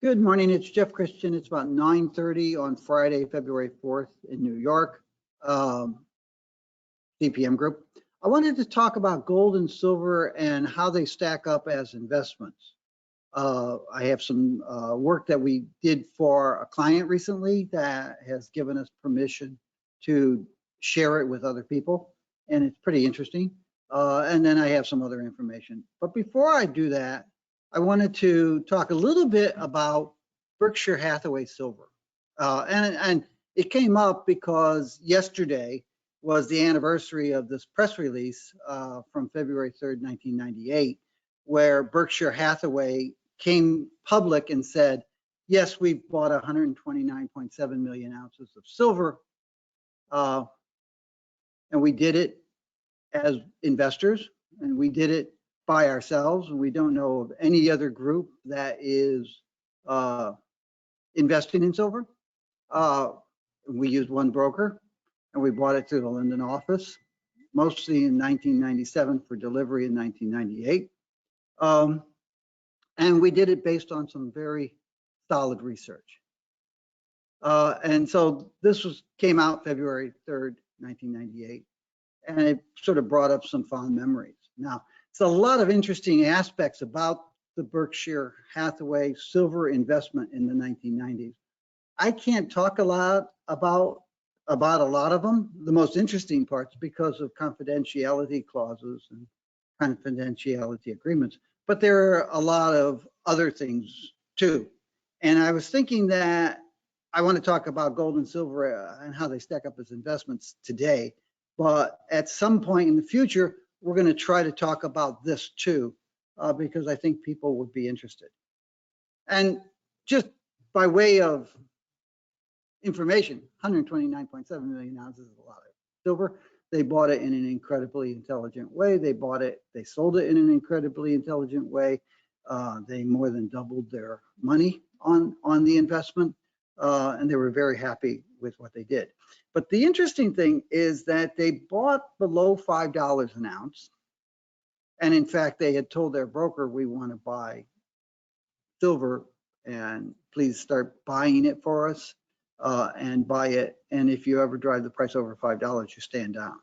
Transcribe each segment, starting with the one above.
Good morning, it's Jeff Christian. It's about 9:30 on Friday, February 4th in New York, CPM Group. I wanted to talk about gold and silver and how they stack up as investments. I have some work that we did for a client recently that has given us permission to share it with other people, and it's pretty interesting. And then I have some other information. But before I do that, I wanted to talk a little bit about Berkshire Hathaway Silver. And it came up because yesterday was the anniversary of this press release from February 3rd, 1998, where Berkshire Hathaway came public and said, yes, we've bought 129.7 million ounces of silver. And we did it as investors, and we did it by ourselves. We don't know of any other group that is investing in silver. We used one broker, and we bought it through the London office, mostly in 1997 for delivery in 1998. And we did it based on some very solid research. And so this came out February 3rd, 1998, and it sort of brought up some fond memories. Now, it's a lot of interesting aspects about the Berkshire Hathaway silver investment in the 1990s. I can't talk a lot about a lot of them, the most interesting parts, because of confidentiality clauses and confidentiality agreements. But there are a lot of other things too. And I was thinking that I want to talk about gold and silver and how they stack up as investments today. But at some point in the future, we're going to try to talk about this too, because I think people would be interested. And just by way of information, 129.7 million ounces is a lot of silver. They bought it in an incredibly intelligent way. They sold it in an incredibly intelligent way. They more than doubled their money on the investment, and they were very happy with what they did. But the interesting thing is that they bought below $5 an ounce. And in fact, they had told their broker, we want to buy silver, and please start buying it for us, and buy it. And if you ever drive the price over $5, you stand down.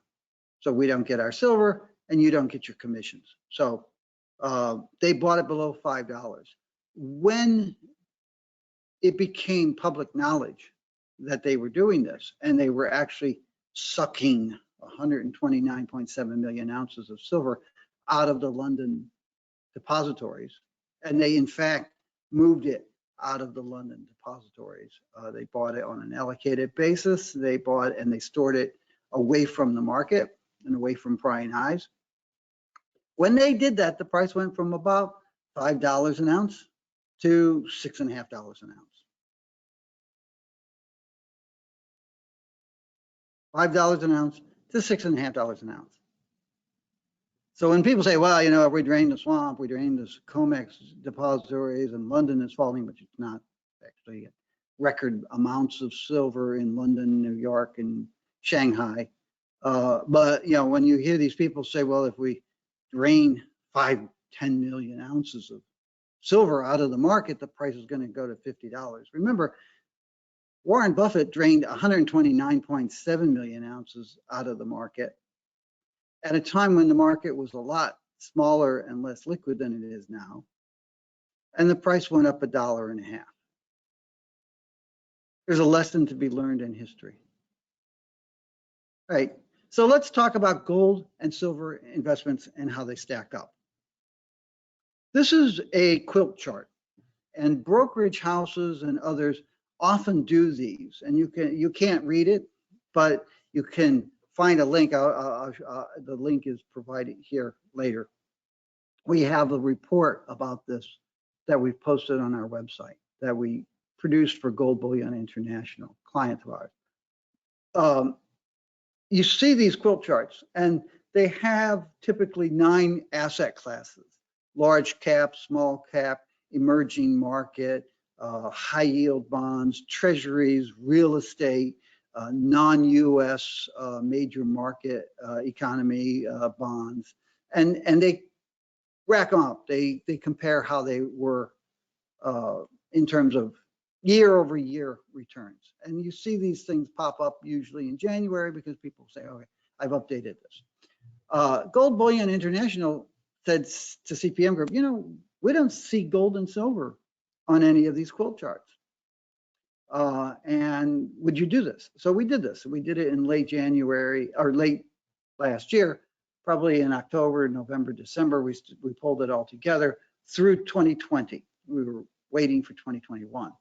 So we don't get our silver and you don't get your commissions. So they bought it below $5. When it became public knowledge that they were doing this, and they were actually sucking 129.7 million ounces of silver out of the London depositories, and they in fact moved it out of the London depositories. They bought it on an allocated basis. They bought and they stored it away from the market and away from prying eyes. When they did that, the price went from about $5 an ounce to $6.50 an ounce. $5 an ounce to $6.50 an ounce. So when people say, well, you know, we drained the swamp, we drained the COMEX depositories, and London is falling, which it's not actually. Record amounts of silver in London, New York, and Shanghai. But, you know, when you hear these people say, well, if we drain 5-10 million ounces of silver out of the market, the price is going to go to $50. Remember, Warren Buffett drained 129.7 million ounces out of the market at a time when the market was a lot smaller and less liquid than it is now. And the price went up $1.50. There's a lesson to be learned in history. All right, so let's talk about gold and silver investments and how they stack up. This is a Quilt chart, and brokerage houses and others often do these, and you can't read it, but you can find a link. The link is provided here later. We have a report about this that we've posted on our website that we produced for Gold Bullion International, client of ours. You see these Quilt charts, and they have typically 9 asset classes: large cap, small cap, emerging market, high yield bonds, treasuries, real estate, non-US major market economy bonds, and they rack them up. They compare how they were in terms of year-over-year returns. And you see these things pop up usually in January because people say, okay, I've updated this. Gold Bullion International said to CPM Group, you know, we don't see gold and silver on any of these Quilt charts. And would you do this? So we did this. We did it in late January or late last year, probably in October, November, December. We pulled it all together through 2020. We were waiting for 2021.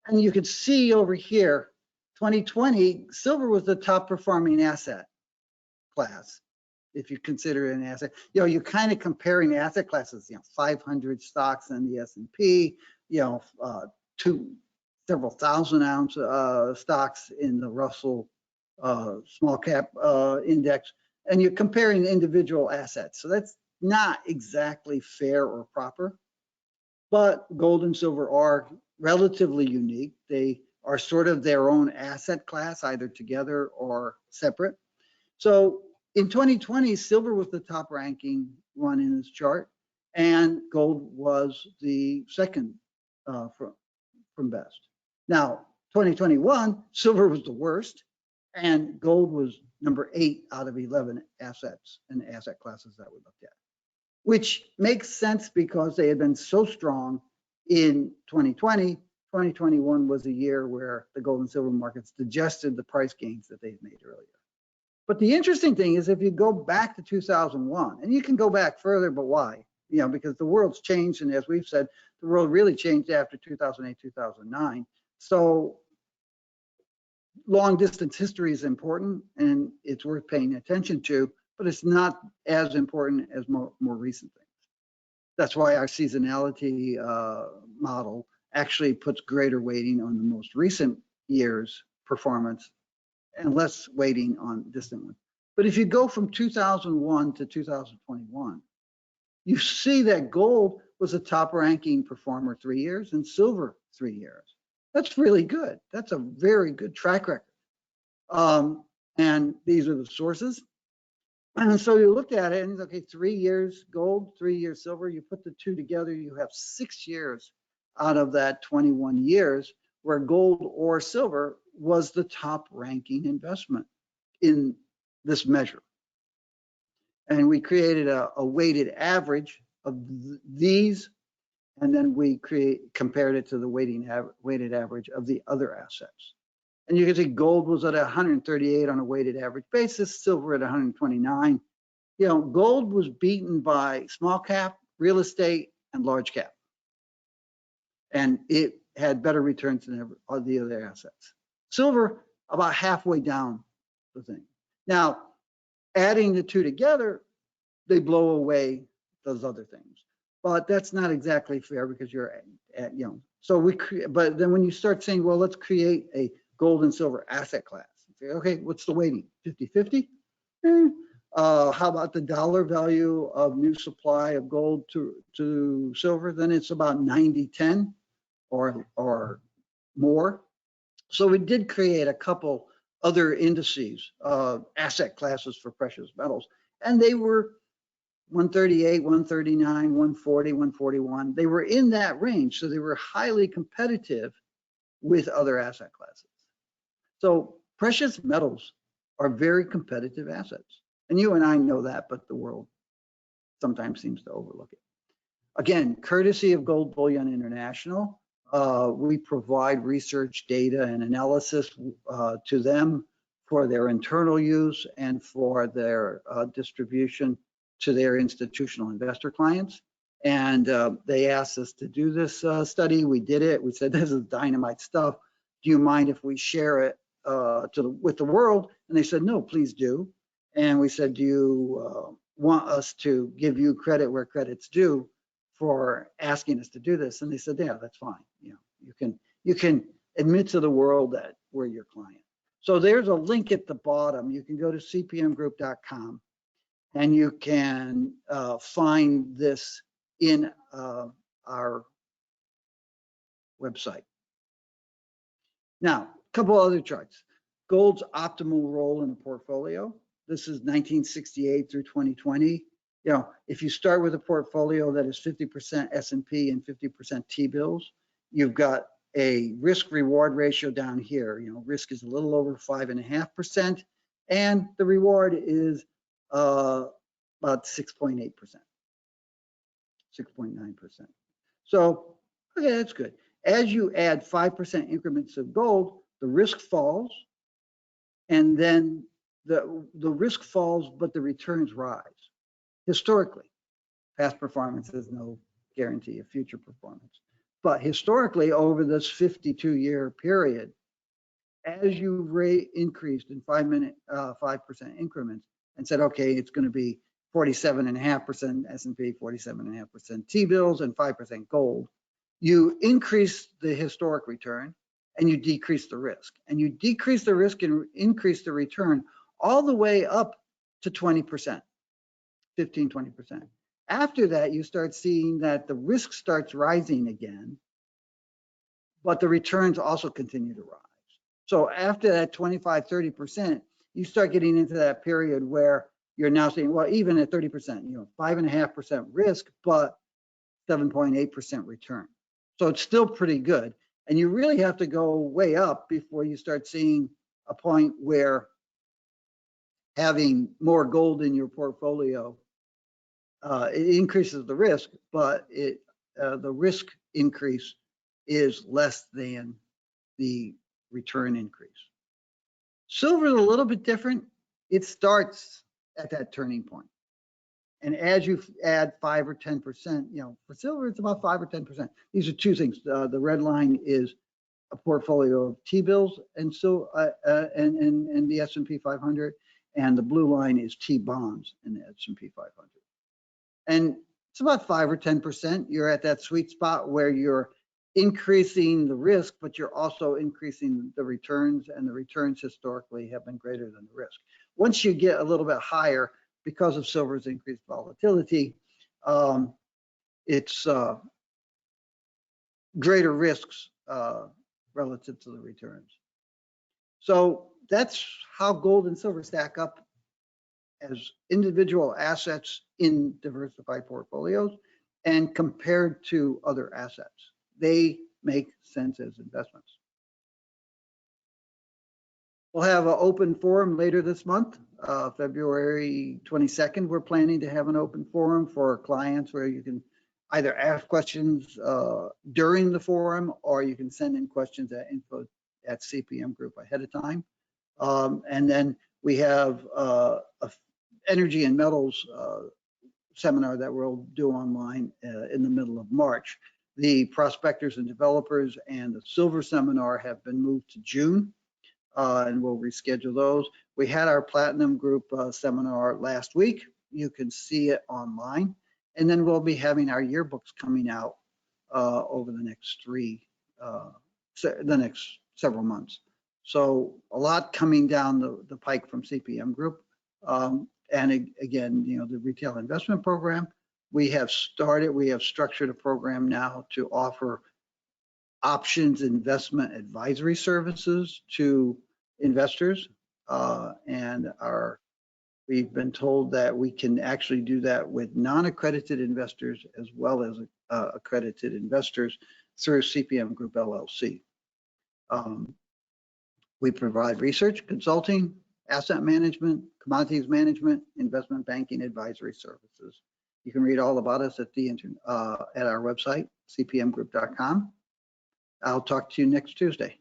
And you could see over here, 2020, silver was the top performing asset class. If you consider it an asset, you know, you're kind of comparing asset classes, you know, 500 stocks in the S&P, you know, several thousand ounce stocks in the Russell small cap index, and you're comparing individual assets. So that's not exactly fair or proper, but gold and silver are relatively unique. They are sort of their own asset class, either together or separate. So in 2020, silver was the top ranking one in this chart, and gold was the second from best. Now, 2021, silver was the worst, and gold was number 8 out of 11 assets and asset classes that we looked at, which makes sense because they had been so strong in 2020. 2021 was a year where the gold and silver markets digested the price gains that they had made earlier. But the interesting thing is, if you go back to 2001, and you can go back further, but why? You know, because the world's changed, and as we've said, the world really changed after 2008, 2009. So long distance history is important, and it's worth paying attention to, but it's not as important as more recent things. That's why our seasonality model actually puts greater weighting on the most recent year's performance and less weighting on distant ones. But if you go from 2001 to 2021, you see that gold was a top ranking performer 3 years and silver 3 years. That's really good. That's a very good track record. And these are the sources. And so you looked at it and okay, 3 years gold, 3 years silver, you put the two together, you have 6 years out of that 21 years where gold or silver was the top ranking investment in this measure. And we created a weighted average of these, and then we compared it to the weighted average of the other assets. And you can see gold was at 138 on a weighted average basis, silver at 129. You know, gold was beaten by small cap, real estate, and large cap. And it had better returns than all the other assets. Silver, about halfway down the thing. Now, adding the two together, they blow away those other things. But that's not exactly fair because you're at you know, so but then when you start saying, well, let's create a gold and silver asset class. Okay, what's the weighting? 50-50? How about the dollar value of new supply of gold to silver? Then it's about 90-10 or more. So we did create a couple other indices, asset classes for precious metals, and they were 138, 139, 140, 141. They were in that range, so they were highly competitive with other asset classes. So precious metals are very competitive assets. And you and I know that, but the world sometimes seems to overlook it. Again, courtesy of Gold Bullion International, we provide research data and analysis to them for their internal use and for their distribution to their institutional investor clients. And they asked us to do this study. We did it. We said, this is dynamite stuff. Do you mind if we share it with the world? And they said, no, please do. And we said, do you want us to give you credit where credit's due for asking us to do this? And they said, yeah, that's fine. You know, you can admit to the world that we're your client. So there's a link at the bottom. You can go to cpmgroup.com and you can find this in our website. Now, a couple other charts. Gold's optimal role in a portfolio. This is 1968 through 2020. You know, if you start with a portfolio that is 50% S&P and 50% T-bills, you've got a risk reward ratio down here. You know, risk is a little over 5.5%, and the reward is about 6.8%, 6.9%. So, okay, that's good. As you add 5% increments of gold, the risk falls, and then the risk falls, but the returns rise. Historically, past performance is no guarantee of future performance. But historically, over this 52-year period, as you increased in 5% increments and said, okay, it's going to be 47.5% S&P, 47.5% T-bills, and 5% gold, you increase the historic return and you decrease the risk. And you decrease the risk and increase the return all the way up to 20%, 15, 20%. After that, you start seeing that the risk starts rising again, but the returns also continue to rise. So after that 25, 30%, you start getting into that period where you're now saying, well, even at 30%, you know, 5.5% risk, but 7.8% return. So it's still pretty good. And you really have to go way up before you start seeing a point where having more gold in your portfolio, it increases the risk, but the risk increase is less than the return increase. Silver is a little bit different. It starts at that turning point. And as you add 5 or 10%, you know, for silver, it's about 5 or 10%. These are two things. The red line is a portfolio of T-bills and the S&P 500, and the blue line is T-bonds in the S&P 500. And it's about 5 or 10%. You're at that sweet spot where you're increasing the risk, but you're also increasing the returns, and the returns historically have been greater than the risk. Once you get a little bit higher, because of silver's increased volatility, it's greater risks relative to the returns. So that's how gold and silver stack up as individual assets in diversified portfolios and compared to other assets. They make sense as investments. We'll have an open forum later this month, February 22nd. We're planning to have an open forum for clients where you can either ask questions during the forum, or you can send in questions at info@CPM Group ahead of time. And then we have a energy and metals seminar that we'll do online in the middle of March. The prospectors and developers and the silver seminar have been moved to June. And we'll reschedule those. We had our platinum group seminar last week. You can see it online. And then we'll be having our yearbooks coming out over the next several months. So a lot coming down the pike from CPM Group. And again, you know, the retail investment program, we have structured a program now to offer options investment advisory services to investors, and we've been told that we can actually do that with non-accredited investors as well as accredited investors through CPM Group LLC. We provide research, consulting, asset management, commodities management, investment banking advisory services. You can read all about us at our website, cpmgroup.com. I'll talk to you next Tuesday.